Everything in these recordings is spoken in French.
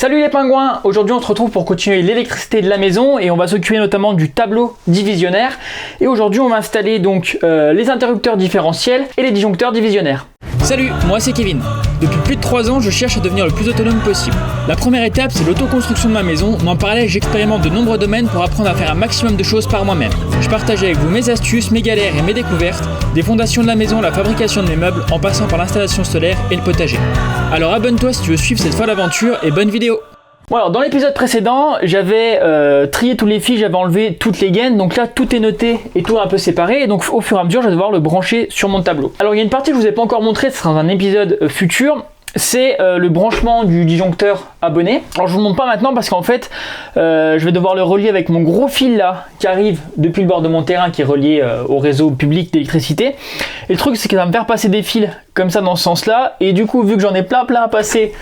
Salut les pingouins, aujourd'hui on se retrouve pour continuer l'électricité de la maison et on va s'occuper notamment du tableau divisionnaire. Et aujourd'hui on va installer donc les interrupteurs différentiels et les disjoncteurs divisionnaires. Salut, moi c'est Kevin. Depuis plus de 3 ans, je cherche à devenir le plus autonome possible. La première étape, c'est l'autoconstruction de ma maison, mais en parallèle, j'expérimente de nombreux domaines pour apprendre à faire un maximum de choses par moi-même. Je partage avec vous mes astuces, mes galères et mes découvertes, des fondations de la maison, la fabrication de mes meubles, en passant par l'installation solaire et le potager. Alors abonne-toi si tu veux suivre cette folle aventure et bonne vidéo. Bon alors dans l'épisode précédent, j'avais trié tous les fils, j'avais enlevé toutes les gaines, donc là tout est noté et tout un peu séparé, et donc au fur et à mesure je vais devoir le brancher sur mon tableau. Alors il y a une partie que je vous ai pas encore montré, ce sera dans un épisode futur. C'est le branchement du disjoncteur abonné. Alors je vous le montre pas maintenant parce qu'en fait je vais devoir le relier avec mon gros fil là qui arrive depuis le bord de mon terrain, qui est relié au réseau public d'électricité. Et le truc c'est que ça va me faire passer des fils comme ça dans ce sens là, et du coup vu que j'en ai plein à passer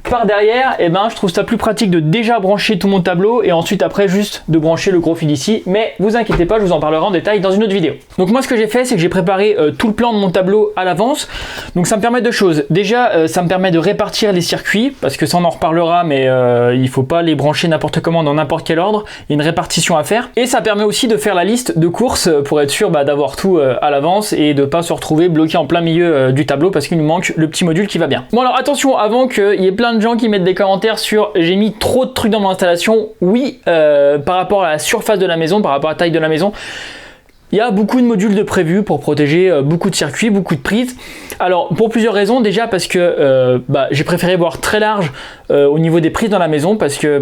par derrière, et je trouve ça plus pratique de déjà brancher tout mon tableau et ensuite après juste de brancher le gros fil ici. Mais vous inquiétez pas, je vous en parlerai en détail dans une autre vidéo. Donc moi ce que j'ai fait, c'est que j'ai préparé tout le plan de mon tableau à l'avance. Donc ça me permet deux choses. Déjà ça me permet de répartir les circuits, parce que ça on en reparlera, mais il faut pas les brancher n'importe comment dans n'importe quel ordre. Il y a une répartition à faire. Et ça permet aussi de faire la liste de courses pour être sûr d'avoir tout à l'avance et de pas se retrouver bloqué en plein milieu du tableau parce qu'il nous manque le petit module qui va bien. Bon alors attention, avant qu'il y ait plein de gens qui mettent des commentaires sur j'ai mis trop de trucs dans mon installation. Oui, par rapport à la surface de la maison, par rapport à la taille de la maison, il y a beaucoup de modules de prévus pour protéger beaucoup de circuits, beaucoup de prises. Alors pour plusieurs raisons, déjà parce que j'ai préféré voir très large au niveau des prises dans la maison, parce que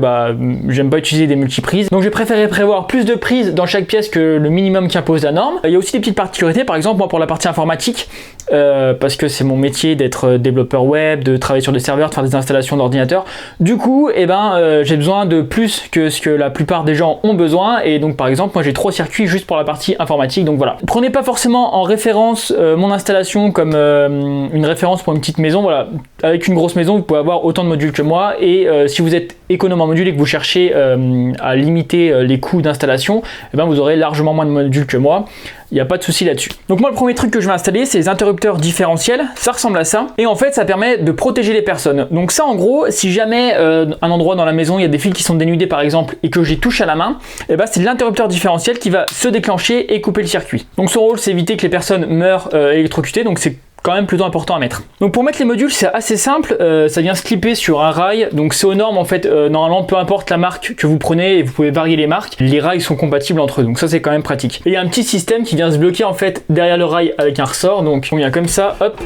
j'aime pas utiliser des multiprises. Donc j'ai préféré prévoir plus de prises dans chaque pièce que le minimum qu'impose la norme. Il y a aussi des petites particularités, par exemple moi pour la partie informatique, parce que c'est mon métier d'être développeur web, de travailler sur des serveurs, de faire des installations d'ordinateurs. Du coup, j'ai besoin de plus que ce que la plupart des gens ont besoin, et donc par exemple moi j'ai 3 circuits juste pour la partie informatique. Donc voilà. Prenez pas forcément en référence mon installation comme une référence pour une petite maison. Voilà. Avec une grosse maison, vous pouvez avoir autant de modules que moi, et si vous êtes économe en modules et que vous cherchez à limiter les coûts d'installation, vous aurez largement moins de modules que moi. Il n'y a pas de souci là-dessus. Donc moi le premier truc que je vais installer, c'est les interrupteurs différentiels. Ça ressemble à ça, et en fait ça permet de protéger les personnes. Donc ça en gros, si jamais un endroit dans la maison il y a des fils qui sont dénudés par exemple et que j'y touche à la main, c'est l'interrupteur différentiel qui va se déclencher et couper le circuit. Donc son rôle c'est éviter que les personnes meurent électrocutées, donc c'est quand même plutôt important à mettre. Donc pour mettre les modules c'est assez simple, ça vient se clipper sur un rail, donc c'est aux normes en fait, normalement peu importe la marque que vous prenez, et vous pouvez varier les marques, les rails sont compatibles entre eux, donc ça c'est quand même pratique. Et il y a un petit système qui vient se bloquer en fait derrière le rail avec un ressort, donc on vient comme ça, hop,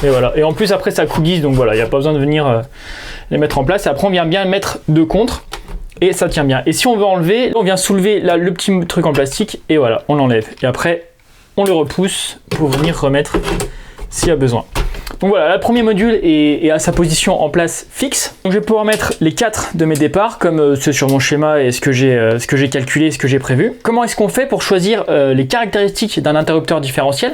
et voilà. Et en plus après ça coulisse, donc voilà, il n'y a pas besoin de venir les mettre en place, et après on vient bien mettre de contre, et ça tient bien. Et si on veut enlever, on vient soulever là le petit truc en plastique, et voilà, on l'enlève, et après on le repousse pour venir remettre s'il y a besoin. Donc voilà, le premier module est à sa position en place fixe. Donc je vais pouvoir mettre les 4 de mes départs comme c'est sur mon schéma et ce que j'ai calculé, ce que j'ai prévu. Comment est-ce qu'on fait pour choisir les caractéristiques d'un interrupteur différentiel?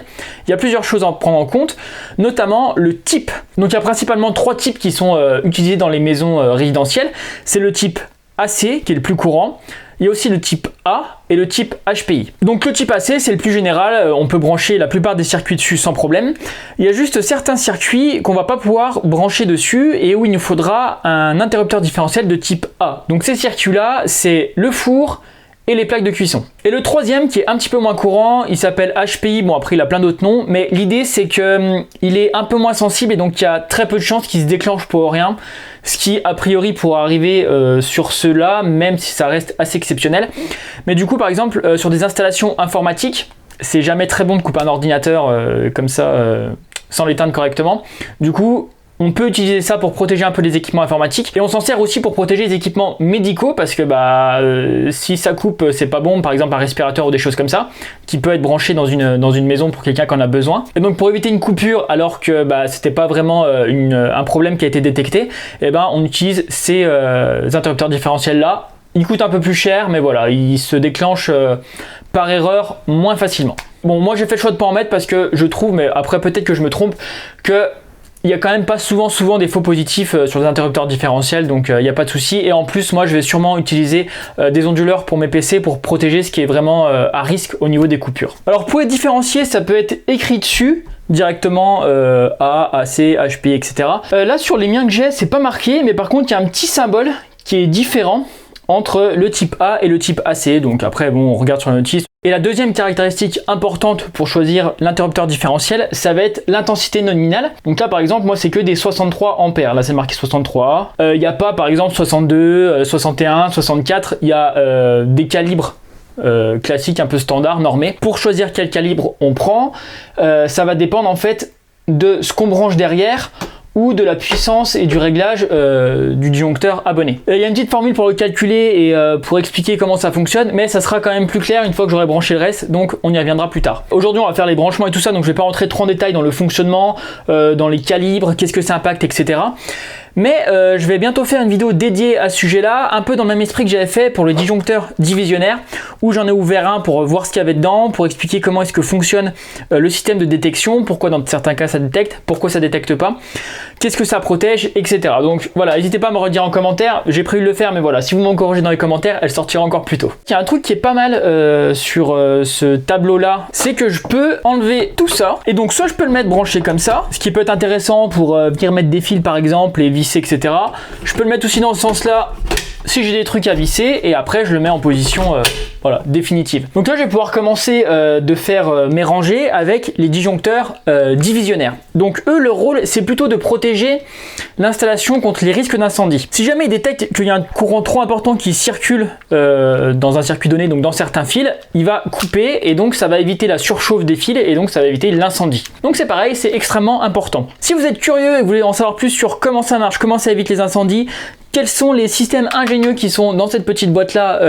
Il y a plusieurs choses à prendre en compte, notamment le type. Donc il y a principalement 3 types qui sont utilisés dans les maisons résidentielles. C'est le type AC qui est le plus courant. Il y a aussi le type A et le type HPI. Donc le type AC c'est le plus général, on peut brancher la plupart des circuits dessus sans problème. Il y a juste certains circuits qu'on va pas pouvoir brancher dessus et où il nous faudra un interrupteur différentiel de type A. Donc ces circuits là c'est le four et les plaques de cuisson. Et le troisième qui est un petit peu moins courant, il s'appelle HPI, bon après il a plein d'autres noms, mais l'idée c'est que il est un peu moins sensible et donc il y a très peu de chances qu'il se déclenche pour rien, ce qui a priori pourra arriver sur ceux-là, même si ça reste assez exceptionnel. Mais du coup par exemple sur des installations informatiques, c'est jamais très bon de couper un ordinateur comme ça sans l'éteindre correctement. Du coup on peut utiliser ça pour protéger un peu les équipements informatiques, et on s'en sert aussi pour protéger les équipements médicaux, parce que si ça coupe c'est pas bon, par exemple un respirateur ou des choses comme ça qui peut être branché dans une maison pour quelqu'un qui en a besoin. Et donc pour éviter une coupure alors que c'était pas vraiment un problème qui a été détecté, on utilise ces interrupteurs différentiels là. Ils coûtent un peu plus cher, mais voilà, ils se déclenchent par erreur moins facilement. Bon, moi j'ai fait le choix de pas en mettre parce que je trouve, mais après peut-être que je me trompe, que il y a quand même pas souvent des faux positifs sur les interrupteurs différentiels, donc il n'y a pas de souci. Et en plus, moi je vais sûrement utiliser des onduleurs pour mes PC pour protéger ce qui est vraiment à risque au niveau des coupures. Alors pour les différencier, ça peut être écrit dessus directement A, AC, HP, etc. Là sur les miens que j'ai, c'est pas marqué, mais par contre il y a un petit symbole qui est différent entre le type A et le type AC. Donc après, bon, on regarde sur la notice. Et la deuxième caractéristique importante pour choisir l'interrupteur différentiel, ça va être l'intensité nominale. Donc là, par exemple, moi, c'est que des 63 ampères. Là, c'est marqué 63. Il n'y a pas, par exemple, 62, 61, 64. Il y a des calibres classiques, un peu standard, normés. Pour choisir quel calibre on prend, ça va dépendre en fait de ce qu'on branche derrière ou de la puissance et du réglage du disjoncteur abonné. Il y a une petite formule pour le calculer et pour expliquer comment ça fonctionne, mais ça sera quand même plus clair une fois que j'aurai branché le reste, donc on y reviendra plus tard. Aujourd'hui on va faire les branchements et tout ça, donc je vais pas rentrer trop en détail dans le fonctionnement, dans les calibres, qu'est-ce que ça impacte, etc. Mais je vais bientôt faire une vidéo dédiée à ce sujet-là, un peu dans le même esprit que j'avais fait pour le disjoncteur divisionnaire, où j'en ai ouvert un pour voir ce qu'il y avait dedans, pour expliquer comment est-ce que fonctionne le système de détection, pourquoi dans certains cas ça détecte, pourquoi ça détecte pas, qu'est-ce que ça protège, etc. Donc voilà, n'hésitez pas à me redire en commentaire, j'ai prévu de le faire, mais voilà, si vous m'encouragez dans les commentaires, elle sortira encore plus tôt. Il y a un truc qui est pas mal sur ce tableau-là, c'est que je peux enlever tout ça, et donc soit je peux le mettre branché comme ça, ce qui peut être intéressant pour venir mettre des fils par exemple, et visser, etc. Je peux le mettre aussi dans ce sens-là, si j'ai des trucs à visser, et après je le mets en position voilà, définitive. Donc là je vais pouvoir commencer de faire mes rangées avec les disjoncteurs divisionnaires. Donc eux, leur rôle c'est plutôt de protéger l'installation contre les risques d'incendie. Si jamais ils détectent qu'il y a un courant trop important qui circule dans un circuit donné, donc dans certains fils, il va couper et donc ça va éviter la surchauffe des fils et donc ça va éviter l'incendie. Donc c'est pareil, c'est extrêmement important. Si vous êtes curieux et que vous voulez en savoir plus sur comment ça marche, comment ça évite les incendies, quels sont les systèmes ingénieux qui sont dans cette petite boîte là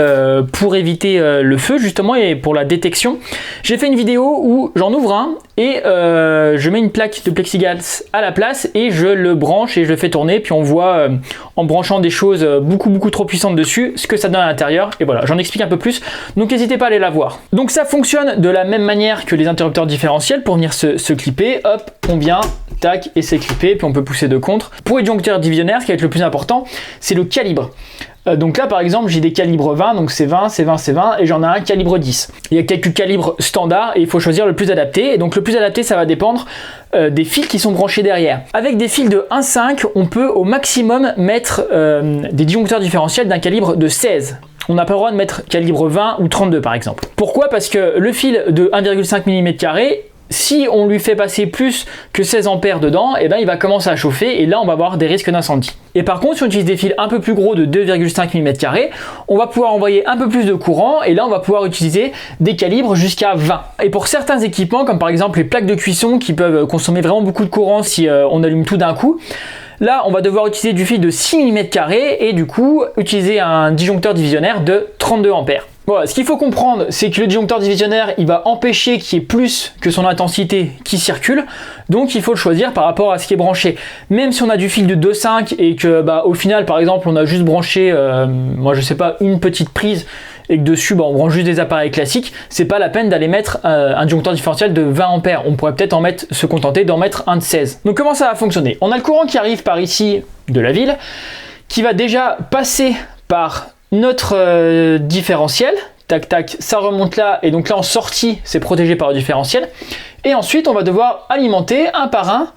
pour éviter le feu justement et pour la détection. J'ai fait une vidéo où j'en ouvre un et je mets une plaque de plexiglas à la place et je le branche et je le fais tourner, puis on voit en branchant des choses beaucoup trop puissantes dessus ce que ça donne à l'intérieur, et voilà, j'en explique un peu plus, donc n'hésitez pas à aller la voir. Donc ça fonctionne de la même manière que les interrupteurs différentiels. Pour venir se clipper, hop, on vient, tac, et c'est clippé, puis on peut pousser de contre. Pour les disjoncteurs divisionnaires, ce qui va être le plus important, c'est le calibre. Donc là par exemple j'ai des calibres 20, donc c'est 20, c'est 20, c'est 20, et j'en ai un calibre 10. Il y a quelques calibres standards et il faut choisir le plus adapté, et donc le plus adapté ça va dépendre des fils qui sont branchés derrière. Avec des fils de 1,5, on peut au maximum mettre des disjoncteurs différentiels d'un calibre de 16. On n'a pas le droit de mettre calibre 20 ou 32 par exemple. Pourquoi? Parce que le fil de 1,5 mm², si on lui fait passer plus que 16 ampères dedans, et ben il va commencer à chauffer et là on va avoir des risques d'incendie. Et par contre, si on utilise des fils un peu plus gros de 2,5 mm², on va pouvoir envoyer un peu plus de courant et là on va pouvoir utiliser des calibres jusqu'à 20. Et pour certains équipements, comme par exemple les plaques de cuisson qui peuvent consommer vraiment beaucoup de courant si on allume tout d'un coup, là on va devoir utiliser du fil de 6 mm² et du coup utiliser un disjoncteur divisionnaire de 32 ampères. Voilà, ce qu'il faut comprendre, c'est que le disjoncteur divisionnaire, il va empêcher qu'il y ait plus que son intensité qui circule, donc il faut le choisir par rapport à ce qui est branché. Même si on a du fil de 2,5 et que au final, par exemple, on a juste branché, moi je sais pas, une petite prise, et que dessus on branche juste des appareils classiques, c'est pas la peine d'aller mettre un disjoncteur différentiel de 20 ampères. On pourrait peut-être se contenter d'en mettre un de 16. Donc comment ça va fonctionner? On a le courant qui arrive par ici de la ville, qui va déjà passer par notre différentiel, tac tac, ça remonte là, et donc là en sortie c'est protégé par le différentiel, et ensuite on va devoir alimenter un par un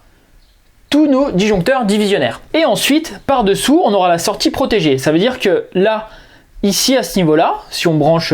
tous nos disjoncteurs divisionnaires. Et ensuite par dessous on aura la sortie protégée, ça veut dire que là, ici à ce niveau là, si on branche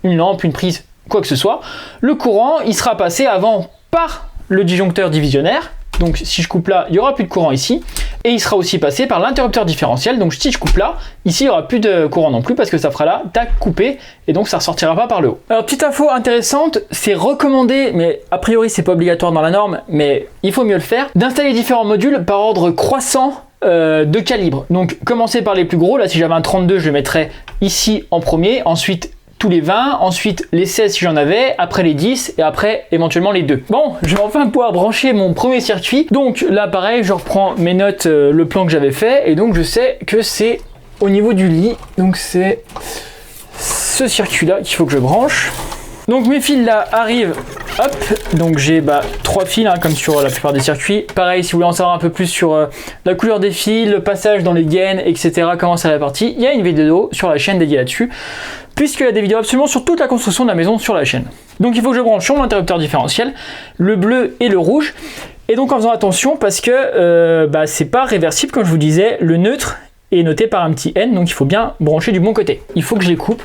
une lampe, une prise, quoi que ce soit, le courant il sera passé avant par le disjoncteur divisionnaire. Donc si je coupe là, il n'y aura plus de courant ici, et il sera aussi passé par l'interrupteur différentiel. Donc si je coupe là, ici il n'y aura plus de courant non plus parce que ça fera là, tac, coupé, et donc ça ne ressortira pas par le haut. Alors petite info intéressante, c'est recommandé, mais a priori c'est pas obligatoire dans la norme, mais il faut mieux le faire, d'installer différents modules par ordre croissant de calibre. Donc commencer par les plus gros, là si j'avais un 32 je le mettrais ici en premier, ensuite tous les 20, ensuite les 16 si j'en avais, après les 10 et après éventuellement les 2. Bon, je vais enfin pouvoir brancher mon premier circuit. Donc là pareil, je reprends mes notes, le plan que j'avais fait, et donc je sais que c'est au niveau du lit. Donc c'est ce circuit là qu'il faut que je branche. Donc mes fils là arrivent Hop, donc j'ai 3 fils hein, comme sur la plupart des circuits. Pareil, si vous voulez en savoir un peu plus sur la couleur des fils, le passage dans les gaines, etc., comment ça répartit, il y a une vidéo sur la chaîne dédiée là-dessus, puisqu'il y a des vidéos absolument sur toute la construction de la maison sur la chaîne. Donc il faut que je branche sur mon interrupteur différentiel, le bleu et le rouge, et donc en faisant attention parce que c'est pas réversible comme je vous disais, le neutre est noté par un petit N, donc il faut bien brancher du bon côté. Il faut que je les coupe,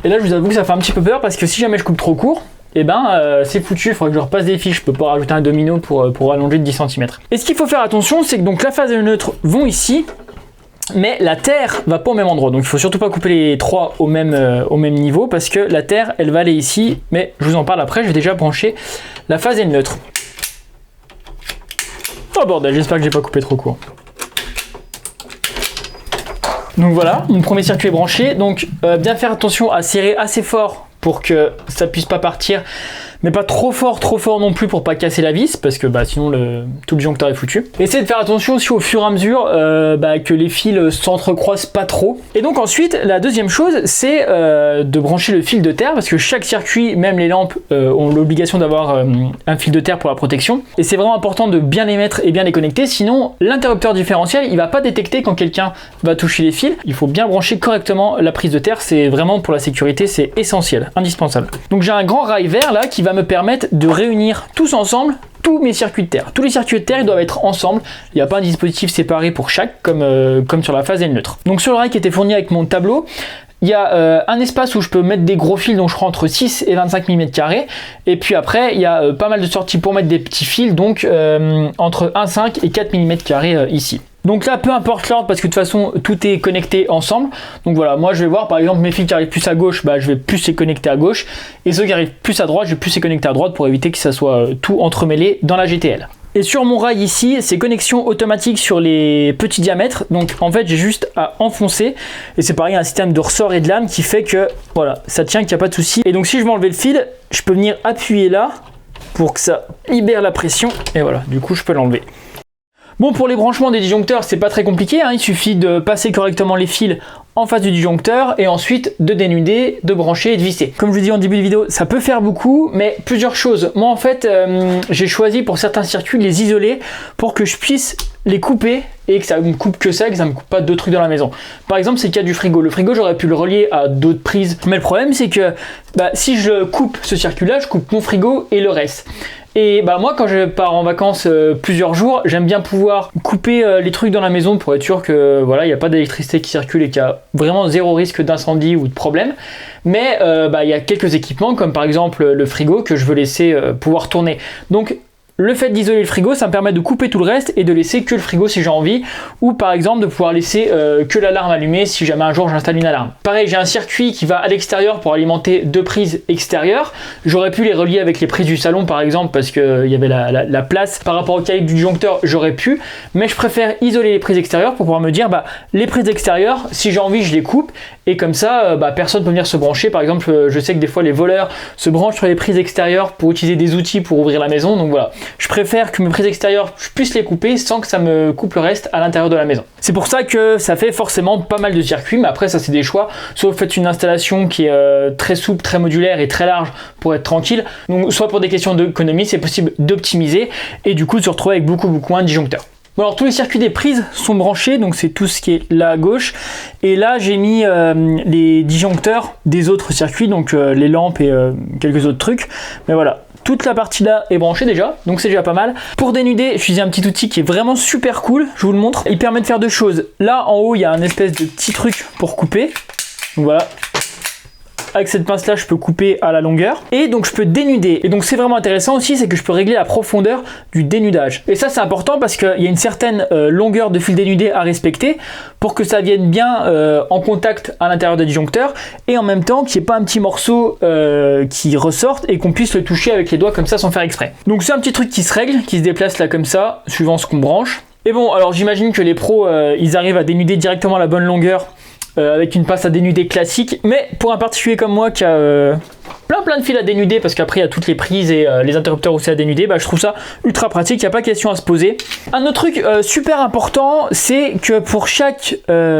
et là je vous avoue que ça fait un petit peu peur parce que si jamais je coupe trop court, c'est foutu, il faudrait que je repasse des fils, je peux pas rajouter un domino pour allonger de 10 cm. Et ce qu'il faut faire attention, c'est que donc la phase et le neutre vont ici, mais la terre va pas au même endroit, donc il faut surtout pas couper les trois au même niveau, parce que la terre, elle va aller ici, mais je vous en parle après, je vais déjà brancher la phase et le neutre. Oh bordel, j'espère que j'ai pas coupé trop court. Donc voilà, mon premier circuit est branché, donc bien faire attention à serrer assez fort pour que ça puisse pas partir, mais pas trop fort non plus pour pas casser la vis, parce que sinon tout le disjoncteur est foutu. Essayez de faire attention aussi au fur et à mesure que les fils s'entrecroisent pas trop. Et donc ensuite, la deuxième chose, c'est de brancher le fil de terre, parce que chaque circuit, même les lampes, ont l'obligation d'avoir un fil de terre pour la protection. Et c'est vraiment important de bien les mettre et bien les connecter, sinon l'interrupteur différentiel, il va pas détecter quand quelqu'un va toucher les fils. Il faut bien brancher correctement la prise de terre, c'est vraiment pour la sécurité, c'est essentiel, indispensable. Donc j'ai un grand rail vert là qui va me permettre de réunir tous ensemble tous mes circuits de terre. Tous les circuits de terre ils doivent être ensemble, il n'y a pas un dispositif séparé pour chaque comme sur la phase et le neutre. Donc sur le rail qui était fourni avec mon tableau, il y a un espace où je peux mettre des gros fils, donc je prends entre 6 et 25 mm², et puis après il y a pas mal de sorties pour mettre des petits fils, donc entre 1,5 et 4 mm² ici. Donc là, peu importe l'ordre, parce que de toute façon, tout est connecté ensemble. Donc voilà, moi je vais voir, par exemple, mes fils qui arrivent plus à gauche, je vais plus les connecter à gauche. Et ceux qui arrivent plus à droite, je vais plus les connecter à droite pour éviter que ça soit tout entremêlé dans la GTL. Et sur mon rail ici, c'est connexion automatique sur les petits diamètres. Donc en fait, j'ai juste à enfoncer. Et c'est pareil, un système de ressort et de lame qui fait que, voilà, ça tient, qu'il n'y a pas de souci. Et donc si je veux enlever le fil, je peux venir appuyer là pour que ça libère la pression. Et voilà, du coup, je peux l'enlever. Bon, pour les branchements des disjoncteurs, c'est pas très compliqué, hein, il suffit de passer correctement les fils en face du disjoncteur et ensuite de dénuder, de brancher et de visser. Comme je vous dis en début de vidéo, ça peut faire beaucoup, mais plusieurs choses. Moi en fait, j'ai choisi pour certains circuits de les isoler pour que je puisse les couper et que ça me coupe que ça, que ça me coupe pas d'autres trucs dans la maison. Par exemple, c'est le cas du frigo. Le frigo, j'aurais pu le relier à d'autres prises, mais le problème c'est que si je coupe ce circuit-là, je coupe mon frigo et le reste. Et moi quand je pars en vacances plusieurs jours, j'aime bien pouvoir couper les trucs dans la maison pour être sûr que voilà, il n'y a pas d'électricité qui circule et qu'il y a vraiment zéro risque d'incendie ou de problème. Mais il y a quelques équipements comme par exemple le frigo que je veux laisser pouvoir tourner. Donc le fait d'isoler le frigo, ça me permet de couper tout le reste et de laisser que le frigo si j'ai envie, ou par exemple de pouvoir laisser que l'alarme allumée si jamais un jour j'installe une alarme. Pareil, j'ai un circuit qui va à l'extérieur pour alimenter deux prises extérieures. J'aurais pu les relier avec les prises du salon par exemple parce qu'il y avait la place par rapport au calibre du disjoncteur, j'aurais pu, mais je préfère isoler les prises extérieures pour pouvoir me dire les prises extérieures, si j'ai envie je les coupe et comme ça personne peut venir se brancher. Par exemple, je sais que des fois les voleurs se branchent sur les prises extérieures pour utiliser des outils pour ouvrir la maison, donc voilà. Je préfère que mes prises extérieures, je puisse les couper sans que ça me coupe le reste à l'intérieur de la maison. C'est pour ça que ça fait forcément pas mal de circuits, mais après ça c'est des choix. Soit vous faites une installation qui est très souple, très modulaire et très large pour être tranquille, donc soit pour des questions d'économie, c'est possible d'optimiser et du coup de se retrouver avec beaucoup moins de disjoncteurs. Bon alors tous les circuits des prises sont branchés, donc c'est tout ce qui est là à gauche. Et là j'ai mis les disjoncteurs des autres circuits, donc les lampes et quelques autres trucs. Mais voilà, toute la partie là est branchée déjà, donc c'est déjà pas mal. Pour dénuder, j'utilise un petit outil qui est vraiment super cool, je vous le montre. Il permet de faire deux choses. Là en haut il y a un espèce de petit truc pour couper, donc voilà. Avec cette pince là je peux couper à la longueur et donc je peux dénuder, et donc c'est vraiment intéressant aussi, c'est que je peux régler la profondeur du dénudage et ça c'est important parce qu'il y a une certaine longueur de fil dénudé à respecter pour que ça vienne bien en contact à l'intérieur des disjoncteurs et en même temps qu'il n'y ait pas un petit morceau qui ressorte et qu'on puisse le toucher avec les doigts comme ça sans faire exprès. Donc c'est un petit truc qui se règle, qui se déplace là comme ça suivant ce qu'on branche. Et bon, alors j'imagine que les pros ils arrivent à dénuder directement la bonne longueur avec une pince à dénuder classique, mais pour un particulier comme moi qui a plein de fils à dénuder parce qu'après il y a toutes les prises et les interrupteurs aussi à dénuder. Je trouve ça ultra pratique, il n'y a pas question à se poser. Un autre truc super important, c'est que pour chaque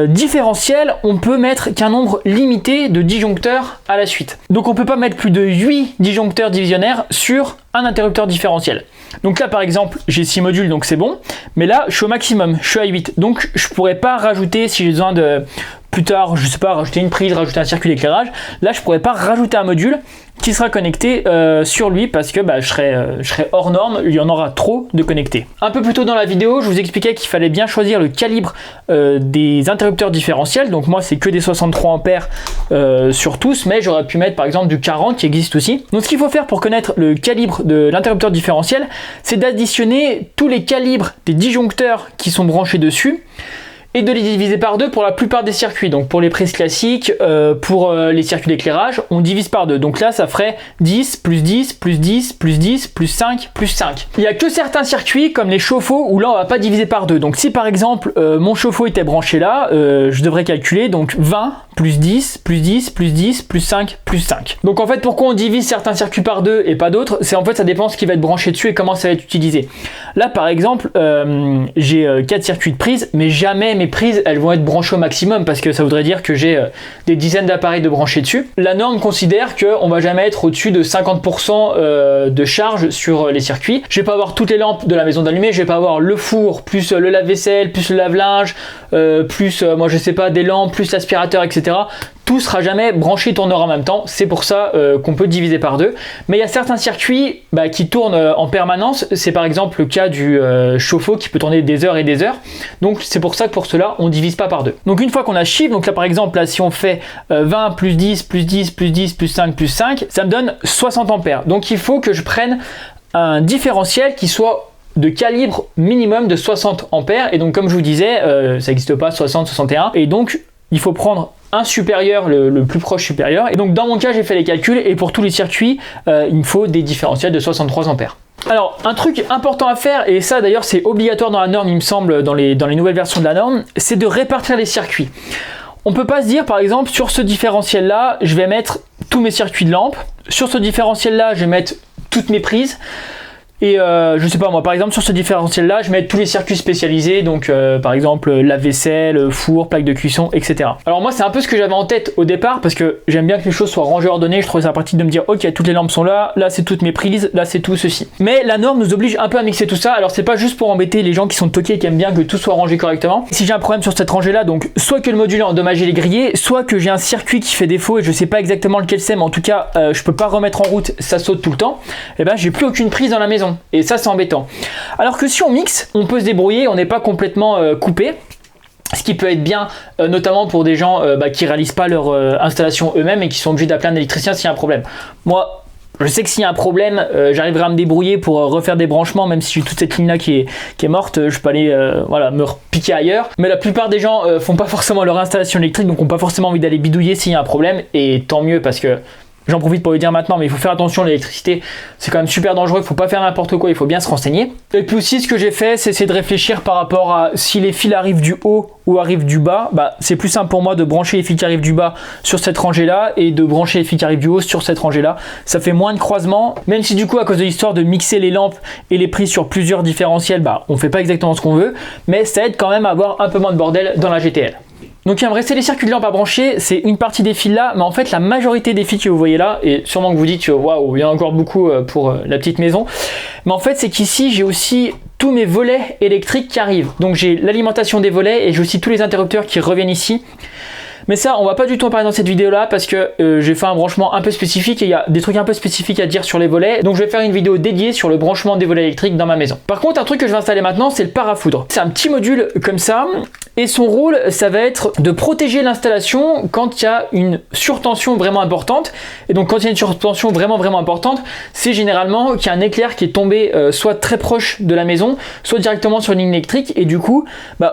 différentiel, on peut mettre qu'un nombre limité de disjoncteurs à la suite. Donc on peut pas mettre plus de 8 disjoncteurs divisionnaires sur un interrupteur différentiel. Donc là par exemple j'ai 6 modules donc c'est bon, mais là je suis au maximum, je suis à 8, donc je pourrais pas rajouter si j'ai besoin de plus tard, je sais pas, rajouter une prise, rajouter un circuit d'éclairage. Là je pourrais pas rajouter un module qui sera connecté sur lui parce que je serais hors norme, il y en aura trop de connectés. Un peu plus tôt dans la vidéo, je vous expliquais qu'il fallait bien choisir le calibre des interrupteurs différentiels. Donc moi c'est que des 63 ampères sur tous, mais j'aurais pu mettre par exemple du 40 qui existe aussi. Donc ce qu'il faut faire pour connaître le calibre de l'interrupteur différentiel, c'est d'additionner tous les calibres des disjoncteurs qui sont branchés dessus et de les diviser par 2 pour la plupart des circuits. Donc pour les prises classiques, pour les circuits d'éclairage, on divise par 2. Donc là, ça ferait 10, plus 10, plus 10, plus 10, plus 5, plus 5. Il n'y a que certains circuits, comme les chauffe-eau, où là, on va pas diviser par 2. Donc si par exemple, mon chauffe-eau était branché là, je devrais calculer donc 20, plus 10, plus 10, plus 10, plus 5, plus 5. Donc en fait, pourquoi on divise certains circuits par 2 et pas d'autres? C'est en fait, ça dépend ce qui va être branché dessus et comment ça va être utilisé. Là, par exemple, j'ai 4 circuits de prise, mais jamais mes prises elles vont être branchées au maximum parce que ça voudrait dire que j'ai des dizaines d'appareils de branchés dessus. La norme considère qu'on va jamais être au-dessus de 50% de charge sur les circuits. Je vais pas avoir toutes les lampes de la maison d'allumées, je vais pas avoir le four, plus le lave-vaisselle, plus le lave-linge, plus moi je sais pas des lampes, plus l'aspirateur, etc. Tout sera jamais branché et tournera en même temps, c'est pour ça qu'on peut diviser par 2. Mais il y a certains circuits qui tournent en permanence, c'est par exemple le cas du chauffe-eau qui peut tourner des heures et des heures. Donc c'est pour ça que pour cela on divise pas par 2. Donc une fois qu'on a chiffre, donc là par exemple là si on fait 20 plus 10 plus 10 plus 10 plus 5 plus 5, ça me donne 60 ampères. Donc il faut que je prenne un différentiel qui soit de calibre minimum de 60 ampères. Et donc comme je vous disais, ça n'existe pas 60, 61. Et donc il faut prendre un supérieur, le plus proche supérieur. Et donc dans mon cas, j'ai fait les calculs et pour tous les circuits, il me faut des différentiels de 63 ampères. Alors un truc important à faire, et ça d'ailleurs c'est obligatoire dans la norme, il me semble, dans les nouvelles versions de la norme, c'est de répartir les circuits. On peut pas se dire par exemple sur ce différentiel là, je vais mettre tous mes circuits de lampe, sur ce différentiel là, je vais mettre toutes mes prises. Et je sais pas moi, par exemple sur ce différentiel là je mets tous les circuits spécialisés, donc par exemple lave-vaisselle, four, plaque de cuisson, etc. Alors moi c'est un peu ce que j'avais en tête au départ parce que j'aime bien que les choses soient rangées, ordonnées. Je trouvais ça pratique de me dire ok, toutes les lampes sont là, là c'est toutes mes prises, là c'est tout ceci. Mais la norme nous oblige un peu à mixer tout ça. Alors c'est pas juste pour embêter les gens qui sont toqués et qui aiment bien que tout soit rangé correctement. Si j'ai un problème sur cette rangée là, donc soit que le module est endommagé, les grillés, soit que j'ai un circuit qui fait défaut et je sais pas exactement lequel c'est, mais en tout cas je peux pas remettre en route, ça saute tout le temps, et ben j'ai plus aucune prise dans la maison. Et ça c'est embêtant. Alors que si on mixe, on peut se débrouiller, on n'est pas complètement coupé. Ce qui peut être bien, notamment pour des gens qui réalisent pas leur installation eux-mêmes et qui sont obligés d'appeler un électricien s'il y a un problème. Moi, je sais que s'il y a un problème, j'arriverai à me débrouiller pour refaire des branchements, même si j'ai toute cette ligne-là qui est morte, je peux aller me repiquer ailleurs. Mais la plupart des gens font pas forcément leur installation électrique, donc ont pas forcément envie d'aller bidouiller s'il y a un problème, et tant mieux parce que j'en profite pour le dire maintenant, mais il faut faire attention, l'électricité c'est quand même super dangereux, il faut pas faire n'importe quoi, il faut bien se renseigner. Et puis aussi ce que j'ai fait, c'est essayer de réfléchir par rapport à si les fils arrivent du haut ou arrivent du bas, c'est plus simple pour moi de brancher les fils qui arrivent du bas sur cette rangée là et de brancher les fils qui arrivent du haut sur cette rangée là. Ça fait moins de croisements, même si du coup à cause de l'histoire de mixer les lampes et les prises sur plusieurs différentiels, on fait pas exactement ce qu'on veut, mais ça aide quand même à avoir un peu moins de bordel dans la GTL. Donc il va me rester les circuits de lampe à brancher, c'est une partie des fils là, mais en fait la majorité des fils que vous voyez là, et sûrement que vous dites waouh, il y en a encore beaucoup pour la petite maison, mais en fait c'est qu'ici j'ai aussi tous mes volets électriques qui arrivent. Donc j'ai l'alimentation des volets et j'ai aussi tous les interrupteurs qui reviennent ici. Mais ça, on va pas du tout en parler dans cette vidéo là parce que j'ai fait un branchement un peu spécifique et il y a des trucs un peu spécifiques à dire sur les volets. Donc je vais faire une vidéo dédiée sur le branchement des volets électriques dans ma maison. Par contre, un truc que je vais installer maintenant, c'est le parafoudre. C'est un petit module comme ça et son rôle, ça va être de protéger l'installation quand il y a une surtension vraiment importante. Et donc quand il y a une surtension vraiment importante, c'est généralement qu'il y a un éclair qui est tombé soit très proche de la maison, soit directement sur une ligne électrique. Et du coup,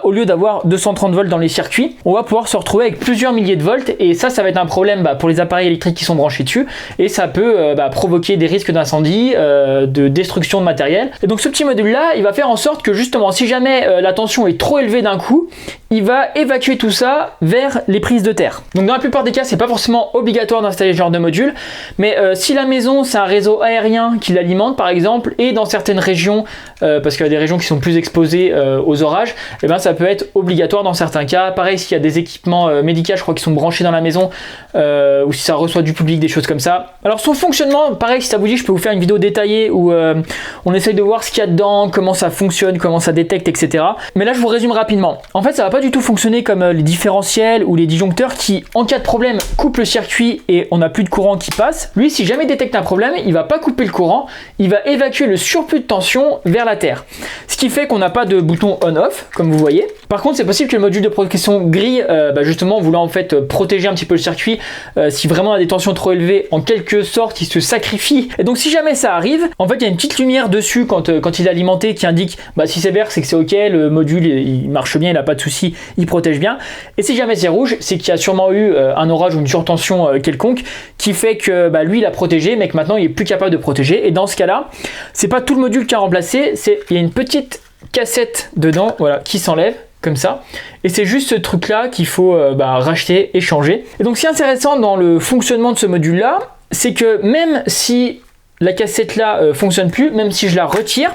au lieu d'avoir 230 volts dans les circuits, on va pouvoir se retrouver avec plusieurs plusieurs milliers de volts et ça va être un problème pour les appareils électriques qui sont branchés dessus et ça peut provoquer des risques d'incendie, de destruction de matériel. Et donc ce petit module là, il va faire en sorte que justement si jamais la tension est trop élevée d'un coup, il va évacuer tout ça vers les prises de terre. Donc dans la plupart des cas, c'est pas forcément obligatoire d'installer ce genre de module, mais si la maison c'est un réseau aérien qui l'alimente par exemple, et dans certaines régions, parce qu'il y a des régions qui sont plus exposées aux orages, et ben ça peut être obligatoire dans certains cas. Pareil s'il y a des équipements médicaux, je crois, qui sont branchés dans la maison, ou si ça reçoit du public, des choses comme ça. Alors son fonctionnement, pareil, si ça vous dit, je peux vous faire une vidéo détaillée où on essaye de voir ce qu'il y a dedans, comment ça fonctionne, comment ça détecte, etc. Mais là je vous résume rapidement. En fait ça va pas du tout fonctionner comme les différentiels ou les disjoncteurs qui, en cas de problème, coupent le circuit et on n'a plus de courant qui passe. Lui, si jamais il détecte un problème, il va pas couper le courant, il va évacuer le surplus de tension vers la terre. Ce qui fait qu'on n'a pas de bouton on-off, comme vous voyez. Par contre, c'est possible que le module de protection grille, justement, voulant en fait protéger un petit peu le circuit, si vraiment on a des tensions trop élevées, en quelque sorte, il se sacrifie. Et donc, si jamais ça arrive, en fait, il y a une petite lumière dessus quand il est alimenté qui indique si c'est vert, c'est que c'est ok, le module il marche bien, il n'a pas de souci, il protège bien. Et si jamais c'est rouge, c'est qu'il y a sûrement eu un orage ou une surtension quelconque qui fait que lui il a protégé, mais que maintenant il est plus capable de protéger. Et dans ce cas-là, c'est pas tout le module qui a remplacé, il y a une petite cassette dedans, voilà, qui s'enlève comme ça, et c'est juste ce truc là qu'il faut racheter et changer. Et donc ce qui est intéressant dans le fonctionnement de ce module là, c'est que même si la cassette là fonctionne plus, même si je la retire,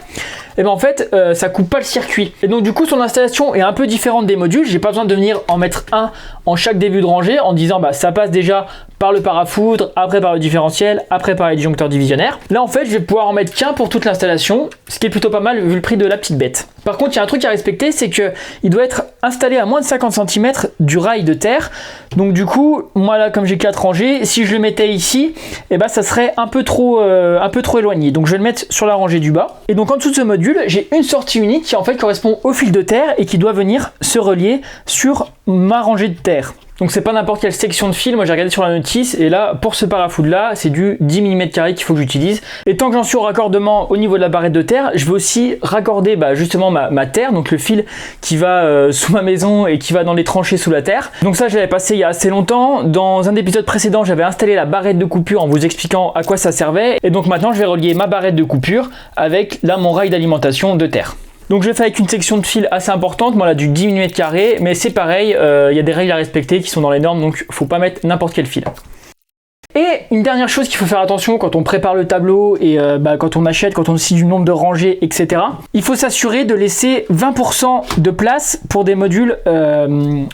et en fait ça coupe pas le circuit. Et donc du coup son installation est un peu différente des modules. J'ai pas besoin de venir en mettre un en chaque début de rangée en disant ça passe déjà par le parafoudre, après par le différentiel, après par les disjoncteurs divisionnaires. Là en fait je vais pouvoir en mettre qu'un pour toute l'installation, ce qui est plutôt pas mal vu le prix de la petite bête. Par contre il y a un truc à respecter, c'est que il doit être installé à moins de 50 cm du rail de terre. Donc du coup moi là comme j'ai 4 rangées, si je le mettais ici, ça serait un peu trop éloigné. Donc je vais le mettre sur la rangée du bas. Et donc en dessous de ce module, j'ai une sortie unique qui en fait correspond au fil de terre et qui doit venir se relier sur ma rangée de terre. Donc c'est pas n'importe quelle section de fil, moi j'ai regardé sur la notice et là pour ce parafoudre là c'est du 10 mm qu'il faut que j'utilise. Et tant que j'en suis au raccordement au niveau de la barrette de terre, je vais aussi raccorder justement ma terre, donc le fil qui va sous ma maison et qui va dans les tranchées sous la terre. Donc ça je l'avais passé il y a assez longtemps. Dans un épisode précédent j'avais installé la barrette de coupure en vous expliquant à quoi ça servait. Et donc maintenant je vais relier ma barrette de coupure avec là mon rail d'alimentation de terre. Donc je le fais avec une section de fil assez importante, moi là du 10 mm², mais c'est pareil, y a des règles à respecter qui sont dans les normes, donc faut pas mettre n'importe quel fil. Et une dernière chose qu'il faut faire attention quand on prépare le tableau et quand on achète, quand on décide du nombre de rangées, etc. Il faut s'assurer de laisser 20% de place pour des modules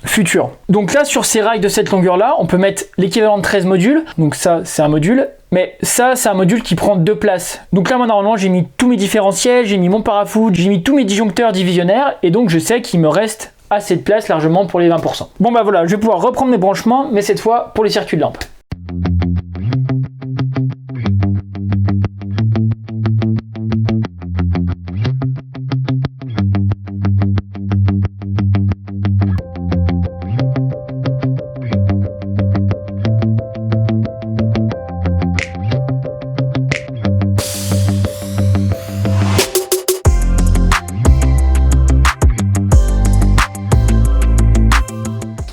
futurs. Donc là sur ces rails de cette longueur là, on peut mettre l'équivalent de 13 modules, donc ça c'est un module. Mais ça, c'est un module qui prend 2 places. Donc là, moi, normalement, j'ai mis tous mes différentiels, j'ai mis mon parafoudre, j'ai mis tous mes disjoncteurs divisionnaires. Et donc, je sais qu'il me reste assez de place largement pour les 20%. Bon, voilà, je vais pouvoir reprendre mes branchements, mais cette fois pour les circuits de lampe.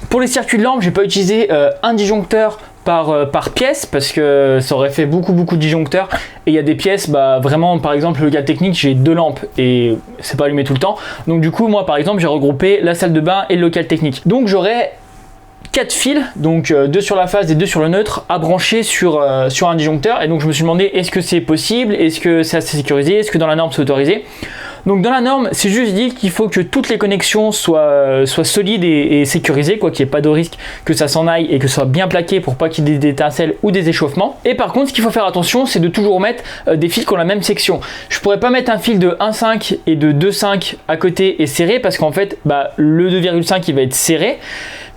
Pour les circuits de lampe, j'ai pas utilisé un disjoncteur par pièce parce que ça aurait fait beaucoup de disjoncteurs et il y a des pièces vraiment, par exemple le local technique, j'ai 2 lampes et c'est pas allumé tout le temps. Donc du coup moi par exemple j'ai regroupé la salle de bain et le local technique. Donc j'aurais 4 fils, donc 2 sur la phase et 2 sur le neutre à brancher sur un disjoncteur. Et donc je me suis demandé est-ce que c'est possible, est-ce que c'est assez sécurisé, est-ce que dans la norme c'est autorisé. Donc dans la norme, c'est juste dit qu'il faut que toutes les connexions soient solides et sécurisées, qu'il n'y ait pas de risque que ça s'en aille et que ce soit bien plaqué pour pas qu'il y ait des étincelles ou des échauffements. Et par contre, ce qu'il faut faire attention, c'est de toujours mettre des fils qui ont la même section. Je pourrais pas mettre un fil de 1,5 et de 2,5 à côté et serré parce qu'en fait, le 2,5 il va être serré.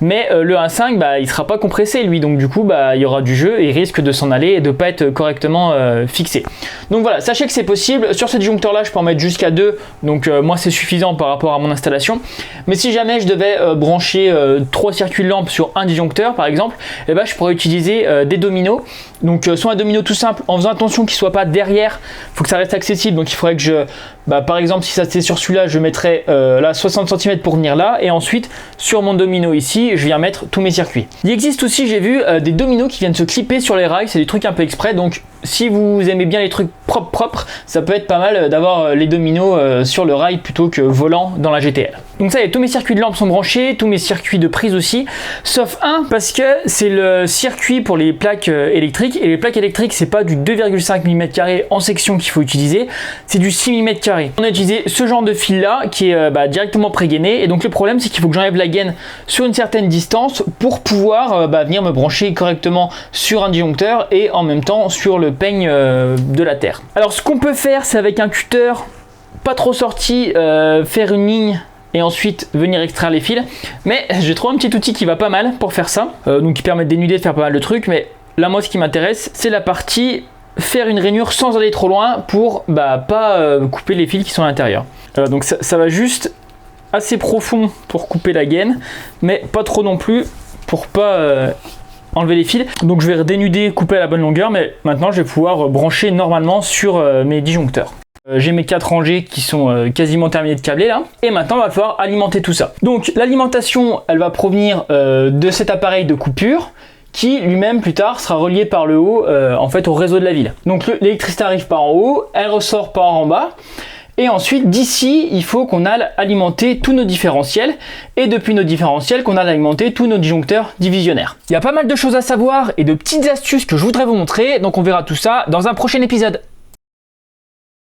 Mais le 1,5 il sera pas compressé lui, donc du coup il y aura du jeu et il risque de s'en aller et de pas être correctement fixé. Donc voilà, sachez que c'est possible. Sur ce disjoncteur là je peux en mettre jusqu'à 2, donc moi c'est suffisant par rapport à mon installation. Mais si jamais je devais brancher 3 circuits de lampe sur un disjoncteur par exemple, je pourrais utiliser des dominos. Donc soit un domino tout simple en faisant attention qu'il soit pas derrière, il faut que ça reste accessible, donc il faudrait que je par exemple, si ça c'était sur celui-là, je mettrais là 60 cm pour venir là, et ensuite sur mon domino ici, je viens mettre tous mes circuits. Il existe aussi, j'ai vu, des dominos qui viennent se clipper sur les rails, c'est des trucs un peu exprès, donc si vous aimez bien les trucs propres, ça peut être pas mal d'avoir les dominos sur le rail plutôt que volant dans la GTL. Donc ça y est, tous mes circuits de lampe sont branchés, tous mes circuits de prise aussi, sauf un parce que c'est le circuit pour les plaques électriques, et les plaques électriques c'est pas du 2,5 mm² en section qu'il faut utiliser, c'est du 6 mm². On a utilisé ce genre de fil là qui est directement pré-gainé, et donc le problème c'est qu'il faut que j'enlève la gaine sur une certaine distance pour pouvoir venir me brancher correctement sur un disjoncteur et en même temps sur le peigne de la terre. Alors ce qu'on peut faire, c'est avec un cutter pas trop sorti, faire une ligne et ensuite venir extraire les fils, mais j'ai trouvé un petit outil qui va pas mal pour faire ça, donc qui permet de dénuder, de faire pas mal de trucs, mais là moi ce qui m'intéresse c'est la partie faire une rainure sans aller trop loin pour pas couper les fils qui sont à l'intérieur. Donc ça va juste assez profond pour couper la gaine, mais pas trop non plus pour pas enlever les fils. Donc je vais dénuder, couper à la bonne longueur, mais maintenant je vais pouvoir brancher normalement sur mes disjoncteurs. J'ai mes 4 rangées qui sont quasiment terminées de câbler là, et maintenant il va falloir alimenter tout ça. Donc l'alimentation, elle va provenir de cet appareil de coupure qui lui-même plus tard sera relié par le haut en fait au réseau de la ville. Donc l'électricité arrive par en haut, elle ressort par en bas, et ensuite d'ici il faut qu'on aille alimenter tous nos différentiels, et depuis nos différentiels qu'on aille alimenter tous nos disjoncteurs divisionnaires. Il y a pas mal de choses à savoir et de petites astuces que je voudrais vous montrer, donc on verra tout ça dans un prochain épisode.